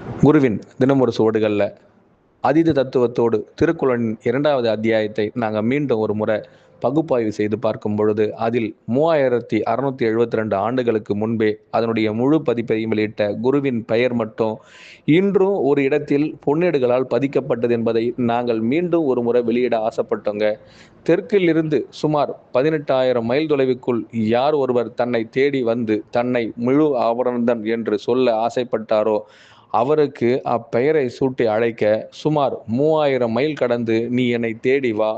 குருவின் தினம் ஒரு சுவடுகளில் அதீத தத்துவத்தோடு திருக்குறளின் 2வது அத்தியாயத்தை நாங்கள் மீண்டும் ஒரு முறை பகுப்பாய்வு செய்து பார்க்கும் பொழுது அதில் 3672 ஆண்டுகளுக்கு முன்பே அதனுடைய முழு பதிப்பையும் வெளியிட்ட குருவின் பெயர் மட்டும் இன்றும் ஒரு இடத்தில் பொன்னேடுகளால் பதிக்கப்பட்டது என்பதை நாங்கள் மீண்டும் ஒரு முறை வெளியிட ஆசைப்பட்டோங்க. தெற்கில் இருந்து சுமார் 18,000 மைல் தொலைவுக்குள் யார் ஒருவர் தன்னை தேடி வந்து தன்னை முழு ஆபரணந்தன் என்று சொல்ல ஆசைப்பட்டாரோ அவருக்கு அப்பெயரை சூட்டி அழைக்க சுமார் 3000 மைல் கடந்து நீ என்னை தேடி வா,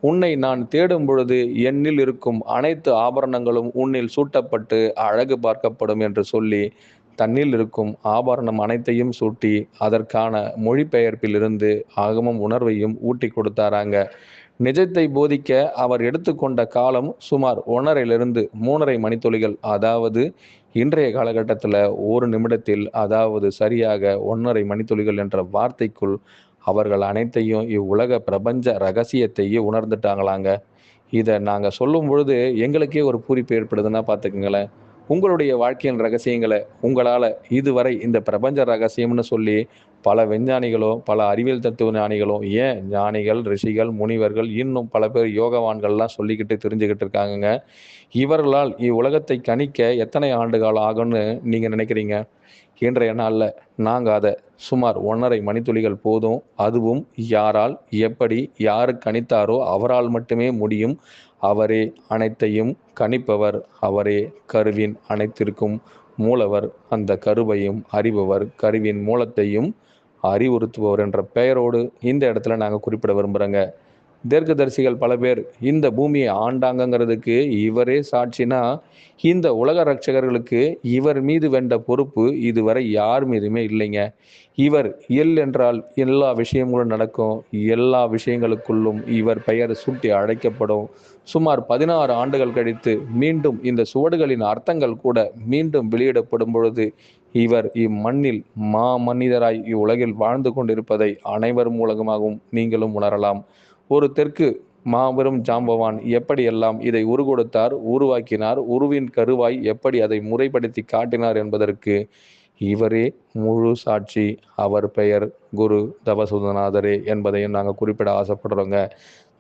உன்னை நான் தேடும் பொழுது என்னில் இருக்கும் அனைத்து ஆபரணங்களும் உன்னில் சூட்டப்பட்டு அழகு பார்க்கப்படும் என்று சொல்லி தன்னில் இருக்கும் ஆபரணம் அனைத்தையும் சூட்டி அதற்கான மொழிபெயர்ப்பிலிருந்து ஆகமம் உணர்வையும் ஊட்டி கொடுத்தாராங்க. நிஜத்தை போதிக்க அவர் எடுத்துக்கொண்ட காலம் சுமார் 1.5 3.5 மணித்துளிகள். அதாவது இன்றைய காலகட்டத்தில் ஒரு நிமிடத்தில், அதாவது சரியாக 1.5 மணித்துளிகள் என்ற வார்த்தைக்குள் அவர்கள் அனைத்தையும் இவ்வுலக பிரபஞ்ச ரகசியத்தையே உணர்ந்துட்டாங்களாங்க. இதை நாங்கள் சொல்லும் பொழுது எங்களுக்கே ஒரு பூரிப்பு ஏற்படுதுன்னா பார்த்துக்குங்களேன். உங்களுடைய வாழ்க்கையின் ரகசியங்களை உங்களால் இதுவரை இந்த பிரபஞ்ச ரகசியம்னு சொல்லி பல விஞ்ஞானிகளோ பல அறிவியல் தத்துவ ஞானிகளோ ஏன் ஞானிகள் ரிஷிகள் முனிவர்கள் இன்னும் பல பேர் யோகவான்கள்லாம் சொல்லிக்கிட்டு தெரிஞ்சுக்கிட்டு இருக்காங்கங்க. இவர்களால் இவ்வுலகத்தை கணிக்க எத்தனை ஆண்டு காலம் ஆகும்னு நீங்கள் நினைக்கிறீங்க? இன்றைய நாளில் நாங்கள் அதை சுமார் 1.5 மணித்துளிகள் போதும். அதுவும் யாரால் எப்படி யாரு கணித்தாரோ அவரால் மட்டுமே முடியும். அவரே அனைத்தையும் கணிப்பவர், அவரே கருவின் அனைத்திற்கும் மூலவர், அந்த கருவையும் அறிபவர், கருவின் மூலத்தையும் அறிவுறுத்துபவர் என்ற பெயரோடு இந்த இடத்துல நாங்கள் குறிப்பிட விரும்புகிறோங்க. தீர்க்கதரிசிகள் பல பேர் இந்த பூமியை ஆண்டாங்கங்கிறதுக்கு இவரே சாட்சினா, இந்த உலக ரட்சகர்களுக்கு இவர் மீது வென்ற பொறுப்பு இதுவரை யார் மீதுமே இல்லைங்க. இவர் என்றால் எல்லா விஷயங்களும் நடக்கும், எல்லா விஷயங்களுக்குள்ளும் இவர் பெயர் சூட்டி அழைக்கப்படும். சுமார் 16 ஆண்டுகள் கழித்து மீண்டும் இந்த சுவடுகளின் அர்த்தங்கள் கூட மீண்டும் வெளியிடப்படும் பொழுது இவர் இம்மண்ணில் மனிதராய் இவ்வுலகில் வாழ்ந்து கொண்டிருப்பதை அனைவர் மூலமாகவும் நீங்களும் உணரலாம். ஒரு தெற்கு மாபெரும் ஜாம்பவான் எப்படியெல்லாம் இதை உருவெடுத்தார், உருவாக்கினார், உருவின் கருவாய் எப்படி அதை முறைப்படுத்தி காட்டினார் என்பதற்கு இவரே முழு சாட்சி. அவர் பெயர் குரு தவசுதநாதரே என்பதையும் நாங்கள் குறிப்பிட ஆசைப்படுறோங்க.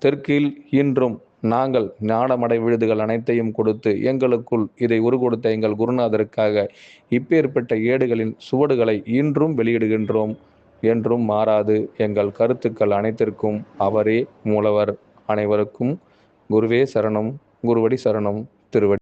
தெற்கில் இன்றும் நாங்கள் ஞானமடை விழுதுகள் அனைத்தையும் கொடுத்து எங்களுக்குள் இதை உருவெடுத்த எங்கள் குருநாதருக்காக இப்பேற்பட்ட ஏடுகளின் சுவடுகளை இன்றும் வெளியிடுகின்றோம். என்றும் மாறாது. எங்கள் கருத்துக்கள் அனைத்திற்கும் அவரே மூலவர். அனைவருக்கும் குருவே சரணம், குருவடி சரணம், திருவடி